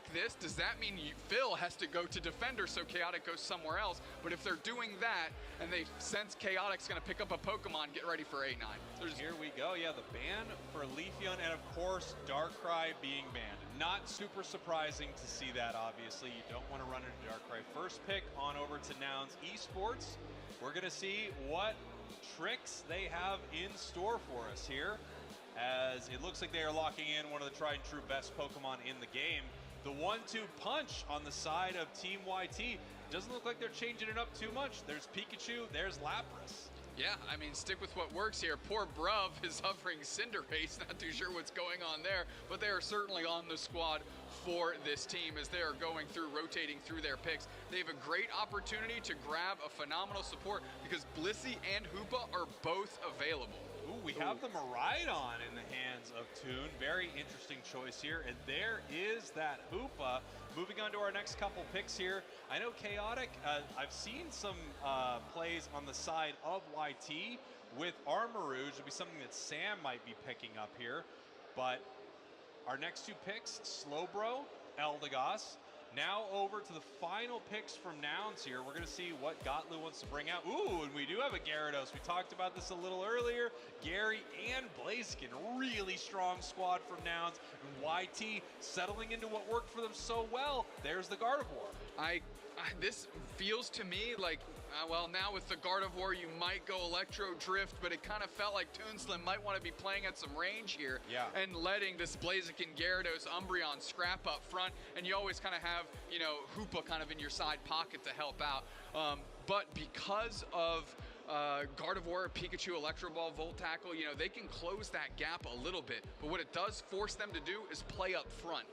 block this, does that mean Phil has to go to defender so Chaotic goes somewhere else? But if they're doing that and they sense Chaotic's going to pick up a Pokemon, get ready for 8-9. Here we go. Yeah, the ban for Leafeon and, of course, Darkrai being banned. Not super surprising to see that, obviously. You don't want to run into Darkrai. First pick on over to Nouns Esports. We're going to see what tricks they have in store for us here, as it looks like they are locking in one of the tried and true best Pokemon in the game. The 1-2 punch on the side of Team YT. Doesn't look like they're changing it up too much. There's Pikachu, there's Lapras. Yeah, I mean, stick with what works here. Poor Bruv is hovering Cinderace, not too sure what's going on there, but they are certainly on the squad for this team as they are going through, rotating through their picks. They have a great opportunity to grab a phenomenal support because Blissey and Hoopa are both available. Ooh, we have the Miraidon in the hands of Toon. Very interesting choice here. And there is that Hoopa. Moving on to our next couple picks here. I know Chaotic, I've seen some plays on the side of YT with Armarouge. It'll be something that Sam might be picking up here. But our next two picks, Slowbro, Eldegoss. Now over to the final picks from Nouns here. We're going to see what Gotlu wants to bring out. Ooh, and we do have a Gyarados. We talked about this a little earlier. Gary and Blaziken, really strong squad from Nouns. And YT settling into what worked for them so well. There's the Gardevoir. This feels to me like, well, now with the Gardevoir, you might go Electro Drift, but it kind of felt like Toonslim might want to be playing at some range here and letting this Blaziken, Gyarados, Umbreon scrap up front, and you always kind of have, you know, Hoopa kind of in your side pocket to help out. But because of Gardevoir, Pikachu, Electro Ball, Volt Tackle, you know, they can close that gap a little bit, but what it does force them to do is play up front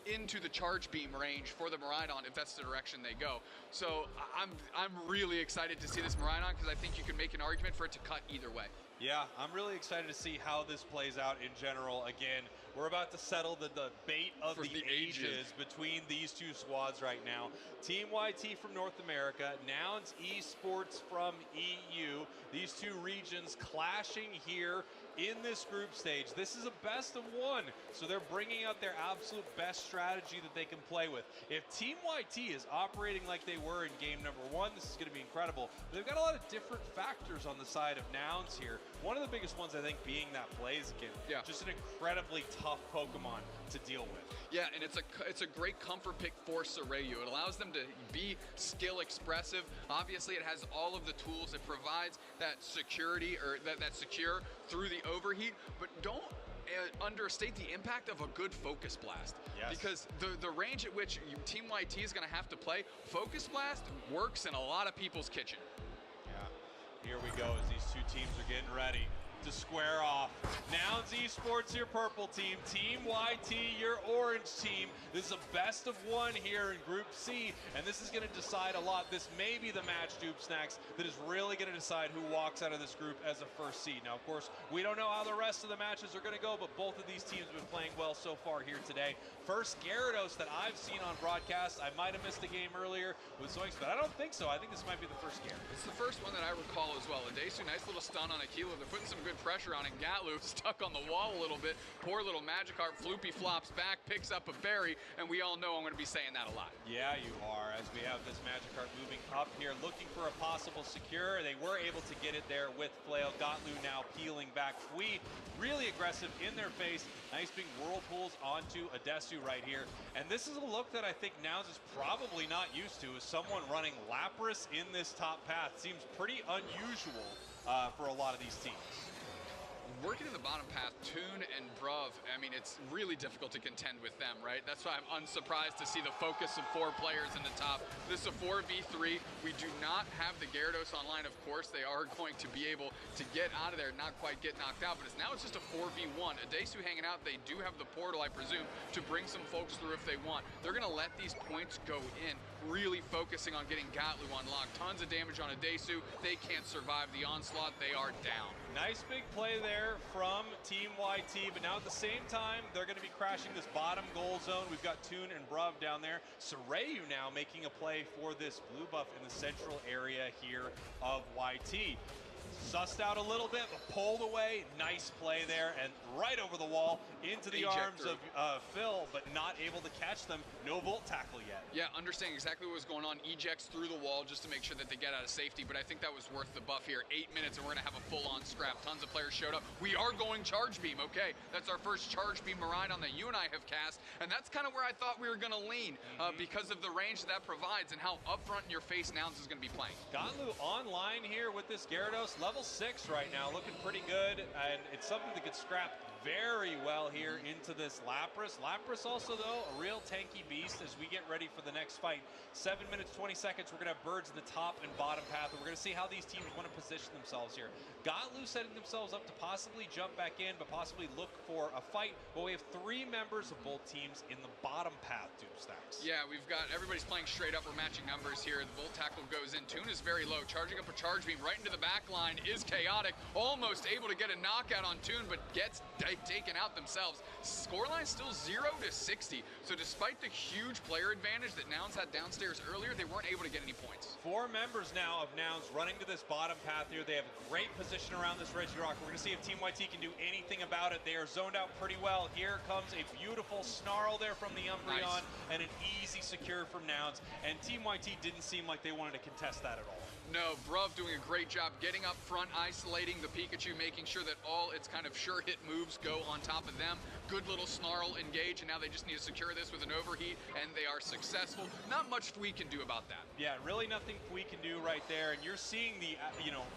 into the charge beam range for the Miraidon if that's the direction they go. So I'm really excited to see this Miraidon because I think you can make an argument for it to cut either way. Yeah, I'm really excited to see how this plays out in general. Again, we're about to settle the debate of the ages between these two squads right now. Team YT from North America, Nouns Esports from EU. These two regions clashing here in this group stage. This is a best of one, so they're bringing out their absolute best strategy that they can play with. If Team YT is operating like they were in game number one, this is going to be incredible. They've got a lot of different factors on the side of Nouns here. One of the biggest ones, I think, being that Blaziken. Yeah. Just an incredibly tough Pokemon to deal with. Yeah, and it's a great comfort pick for Soreyu. It allows them to be skill expressive. Obviously, it has all of the tools. It provides that security, or that secure through the overheat, but don't understate the impact of a good Focus Blast. Yes. Because the range at which Team YT is going to have to play, Focus Blast works in a lot of people's kitchen. Yeah, here we go as these two teams are getting ready to square off. Nouns Esports, your purple team. Team YT, your orange team. This is a best of one here in Group C, and this is going to decide a lot. This may be the match, Dupe Snacks, that is really going to decide who walks out of this group as a first seed. Now, of course, we don't know how the rest of the matches are going to go, but both of these teams have been playing well so far here today. First Gyarados that I've seen on broadcast. I might have missed a game earlier with Zoinks, but I don't think so. I think this might be the first Gyarados. It's the first one that I recall as well. Adesu, nice little stun on Aquila. They're putting some good pressure on it. Gatlu stuck on the wall a little bit. Poor little Magikarp. Floopy flops back, picks up a berry, and we all know I'm going to be saying that a lot. Yeah, you are, as we have this Magikarp moving up here, looking for a possible secure. They were able to get it there with Flail. Gatlu now peeling back. Fui really aggressive in their face. Nice big whirlpools onto Adesu right here. And this is a look that I think Nouns is probably not used to, is someone running Lapras in this top path. Seems pretty unusual for a lot of these teams. Working in the bottom path, Toon and Bruv, I mean, it's really difficult to contend with them, right? That's why I'm unsurprised to see the focus of 4 players in the top. This is a 4v3. We do not have the Gyarados online, of course. They are going to be able to get out of there, not quite get knocked out, but now it's just a 4v1. Adesu hanging out. They do have the portal, I presume, to bring some folks through if they want. They're going to let these points go in, really focusing on getting Gatlu unlocked. Tons of damage on Adesu. They can't survive the onslaught. They are down. Nice big play there from Team YT, but now at the same time, they're going to be crashing this bottom goal zone. We've got Toon and Bruv down there. Soreyu now making a play for this blue buff in the central area here of YT. Sussed out a little bit, but pulled away. Nice play there, and right over the wall into the arms of Phil, but not able to catch them. No Volt tackle yet. Yeah, understanding exactly what was going on. Ejects through the wall just to make sure that they get out of safety, but I think that was worth the buff here. 8 minutes, and we're going to have a full-on scrap. Tons of players showed up. We are going charge beam. Okay, that's our first charge beam Maridon that you and I have cast, and that's kind of where I thought we were going to lean because of the range that provides and how upfront in your face Nouns is going to be playing. Gatlu online here with this Gyarados, level 6 right now, looking pretty good, and it's something that could scrap very well here into this Lapras. Lapras also, though, a real tanky beast as we get ready for the next fight. 7 minutes, 20 seconds, we're going to have birds in the top and bottom path, and we're going to see how these teams want to position themselves here. Gatlu setting themselves up to possibly jump back in, but possibly look for a fight. But we have 3 members of both teams in the bottom path, Doomstacks. Yeah, we've got everybody's playing straight up. We're matching numbers here. The Volt tackle goes in. Toon is very low. Charging up a charge beam right into the back line is Chaotic. Almost able to get a knockout on Toon, but gets taken out themselves. Scoreline still 0-60. So despite the huge player advantage that Nouns had downstairs earlier, they weren't able to get any points. 4 members now of Nouns running to this bottom path here. They have a great position around this Regirock. We're going to see if Team YT can do anything about it. They are zoned out pretty well. Here comes a beautiful snarl there from the Umbreon, and an easy secure from Nouns. And Team YT didn't seem like they wanted to contest that at all. No, Bruv doing a great job getting up front, isolating the Pikachu, making sure that all its kind of sure hit moves go on top of them. Good little snarl engage, and now they just need to secure this with an overheat, and they are successful. Not much we can do about that. Yeah, really nothing we can do right there, and you're seeing the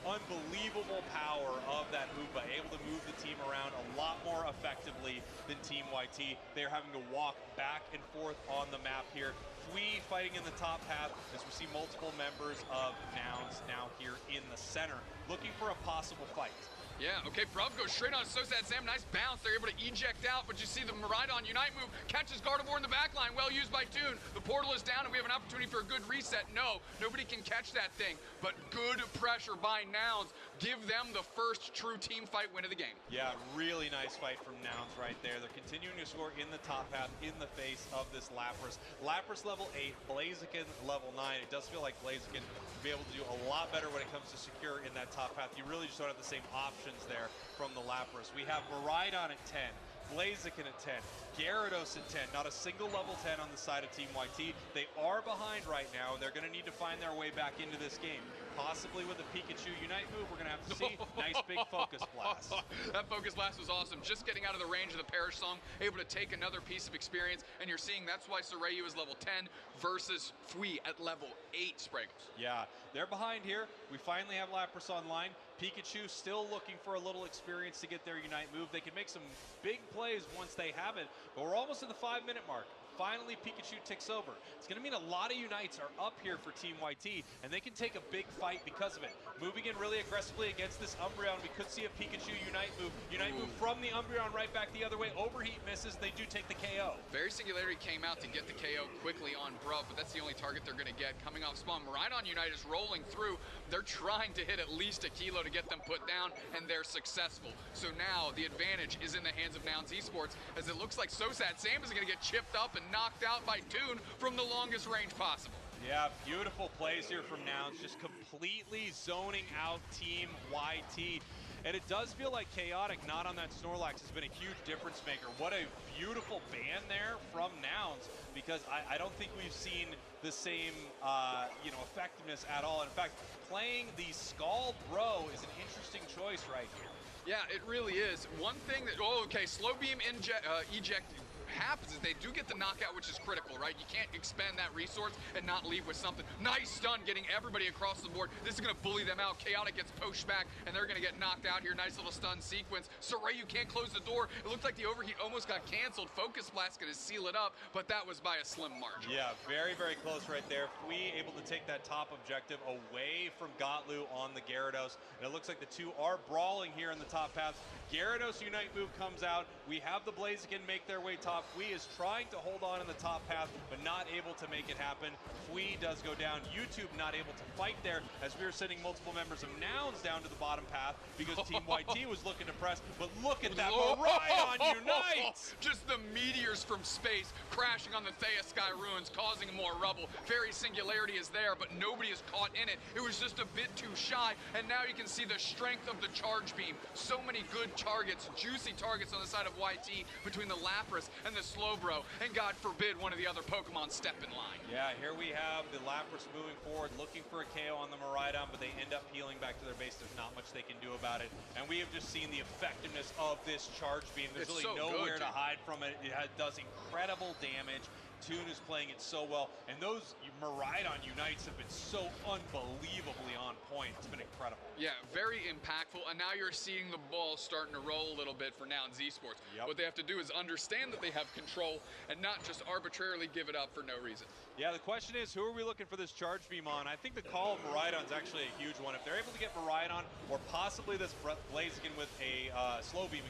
unbelievable power of that Hoopa, able to move the team around a lot more effectively than Team YT. They're having to walk back and forth on the map here. Fui fighting in the top path as we see multiple members of Nouns now here in the center, looking for a possible fight. Yeah, okay, Bruv goes straight on Sosad Sam. Nice bounce. They're able to eject out, but you see the Maridon Unite move catches Gardevoir in the back line. Well used by Toon. The portal is down, and we have an opportunity for a good reset. No, nobody can catch that thing, but good pressure by Nouns. Give them the first true team fight win of the game. Yeah, really nice fight from Nouns right there. They're continuing to score in the top path in the face of this Lapras. Lapras level 8, Blaziken level 9. It does feel like Blaziken will be able to do a lot better when it comes to secure in that top path. You really just don't have the same options there from the Lapras. We have Maridon at 10, Blaziken at 10, Gyarados at 10. Not a single level 10 on the side of Team YT. They are behind right now, and they're going to need to find their way back into this game. Possibly with a Pikachu Unite move, we're going to have to see. Nice big Focus Blast. That Focus Blast was awesome. Just getting out of the range of the Perish Song, able to take another piece of experience, and you're seeing that's why Sorayu is level 10 versus Fui at level 8, Spraggles. Yeah, they're behind here. We finally have Lapras online. Pikachu still looking for a little experience to get their Unite move. They can make some big plays once they have it, but we're almost at the 5-minute mark. Finally, Pikachu ticks over. It's going to mean a lot of Unites are up here for Team YT, and they can take a big fight because of it. Moving in really aggressively against this Umbreon, we could see a Pikachu Unite move. Unite move from the Umbreon right back the other way. Overheat misses. They do take the KO. Very Singularity came out to get the KO quickly on Bruv, but that's the only target they're going to get. Coming off spawn, Maridon Unite is rolling through. They're trying to hit at least a kilo to get them put down, and they're successful. So now the advantage is in the hands of Nouns Esports, as it looks like Sosad Sam is going to get chipped up and knocked out by Toon from the longest range possible. Yeah, beautiful plays here from Nouns, just completely zoning out Team YT. And it does feel like Chaotic not on that Snorlax has been a huge difference maker. What a beautiful ban there from Nouns, because I don't think we've seen the same effectiveness at all. In fact, playing the Scald Bro is an interesting choice right here. Yeah, it really is. One thing that, slow beam eject happens is they do get the knockout, which is critical, right? You can't expend that resource and not leave with something. Nice stun, getting everybody across the board. This is going to bully them out. Chaotic gets pushed back, and they're going to get knocked out here. Nice little stun sequence. Sorayu can't close the door. It looked like the overheat almost got canceled. Focus Blast going to seal it up, but that was by a slim margin. Yeah, very, very close right there. Fui able to take that top objective away from Gatlu on the Gyarados, and it looks like the two are brawling here in the top path. Gyarados Unite move comes out. We have the Blaziken make their way top. Fui is trying to hold on in the top path, but not able to make it happen. Fui does go down. YouTube not able to fight there, as we were sending multiple members of Nouns down to the bottom path because Team YT was looking to press. But look at that Miraidon Unite! Just the meteors from space crashing on the Thea Sky Ruins, causing more rubble. Fairy Singularity is there, but nobody is caught in it. It was just a bit too shy, and now you can see the strength of the charge beam. So many good targets, juicy targets on the side of YT between the Lapras and the Slowbro, and God forbid one of the other Pokemon step in line. Yeah, here we have the Lapras moving forward, looking for a KO on the Miraidon, but they end up healing back to their base. There's not much they can do about it, and we have just seen the effectiveness of this charge beam. There's really nowhere to hide from it. It does incredible damage. Toon is playing it so well, and those Miraidon Unites have been so unbelievably on point. It's been incredible. Yeah, very impactful, and now you're seeing the ball starting to roll a little bit for Nouns Esports. Yep. What they have to do is understand that they have control and not just arbitrarily give it up for no reason. Yeah, the question is, who are we looking for this charge beam on? I think the call of Miraidon is actually a huge one. If they're able to get Miraidon, or possibly this Blaziken with a slow beam,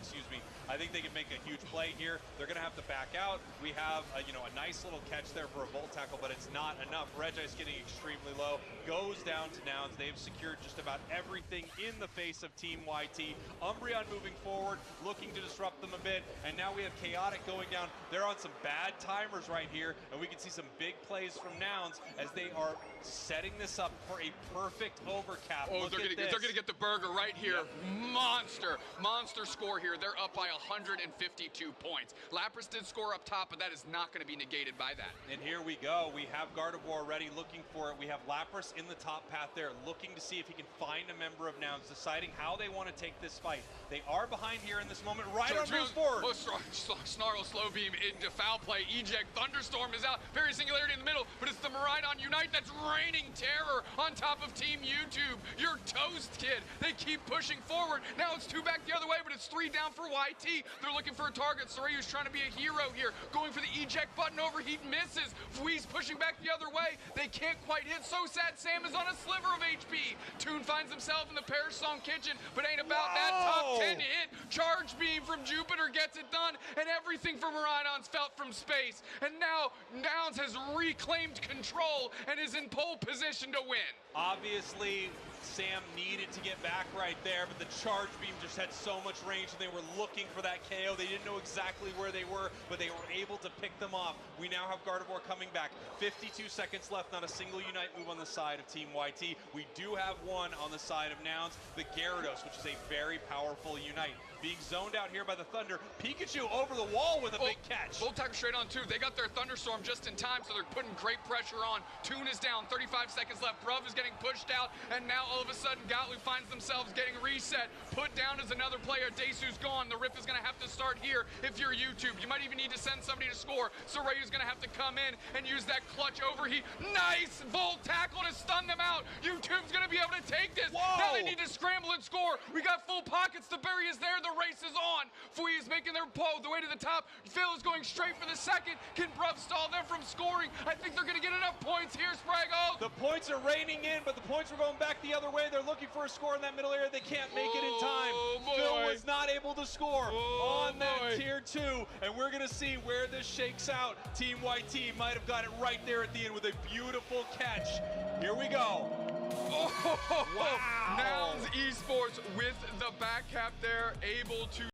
I think they can make a huge play here. They're going to have to back out. We have a nice little catch there for a Volt Tackle, but it's not enough. Regice getting extremely low, goes down to Nouns. They've secured just about everything in the face of Team YT. Umbreon moving forward, looking to disrupt them a bit, and now we have Chaotic going down. They're on some bad timers right here, and we can see some big plays from Nouns as they are setting this up for a perfect overcap. Oh, they're gonna get the burger right here. Yep. Monster score here. They're up by 152 points. Lapras did score up top, but that is not gonna be negated by that. And here we go. We have Gardevoir ready, looking for it. We have Lapras in the top path there, looking to see if he can find a member of Nouns, deciding how they want to take this fight. They are behind here in this moment. Rhydon moves forward. Snarl slow beam into foul play. Eject. Thunderstorm is out. Fairy Singularity in the middle, but it's the Miraidon Unite that's raining terror on top of Team YouTube. You're toast, kid. They keep pushing forward. Now it's 2 back the other way, but it's 3 down for YT. They're looking for a target. Sorayu's trying to be a hero here, going for the eject button. Overheat misses. Fui's pushing back the other way. They can't quite hit. So Sad Sam is on a sliver of HP. Toon finds himself in the Perish Song kitchen, but ain't about that top 10 hit. Charge beam from Jupiter gets it done, and everything from Miraidon's felt from space. And now Nouns has reclaimed control and is in pole position to win. Obviously, Sam needed to get back right there, but the charge beam just had so much range, and they were looking for that KO. They didn't know exactly where they were, but they were able to pick them off. We now have Gardevoir coming back. 52 seconds left, not a single Unite move on the side of Team YT. We do have one on the side of Nouns, the Gyarados, which is a very powerful Unite. Being zoned out here by the Thunder. Pikachu over the wall with a big catch. Volt Tackle straight on 2. They got their Thunderstorm just in time, so they're putting great pressure on. Toon is down, 35 seconds left. Bruv is getting pushed out, and now all of a sudden Gatlu finds themselves getting reset. Put down as another player. Desu's gone. The rip is going to have to start here if you're YouTube. You might even need to send somebody to score. Sorayu's going to have to come in and use that clutch overheat. Nice Volt Tackle to stun them out. YouTube's going to be able to take this. Whoa. Now they need to scramble and score. We got full pockets. The berry is there. The race is on. Fui is making their pull the way to the top. Phil is going straight for the second. Can Bruv stall them from scoring? I think they're going to get enough points here, Sprago. The points are raining in, but the points are going back the other way. They're looking for a score in that middle area. They can't make it in time. Phil was not able to score on that tier 2, and we're going to see where this shakes out. Team YT might have got it right there at the end with a beautiful catch. Here we go. Wow. Nouns Esports with the back cap there, able to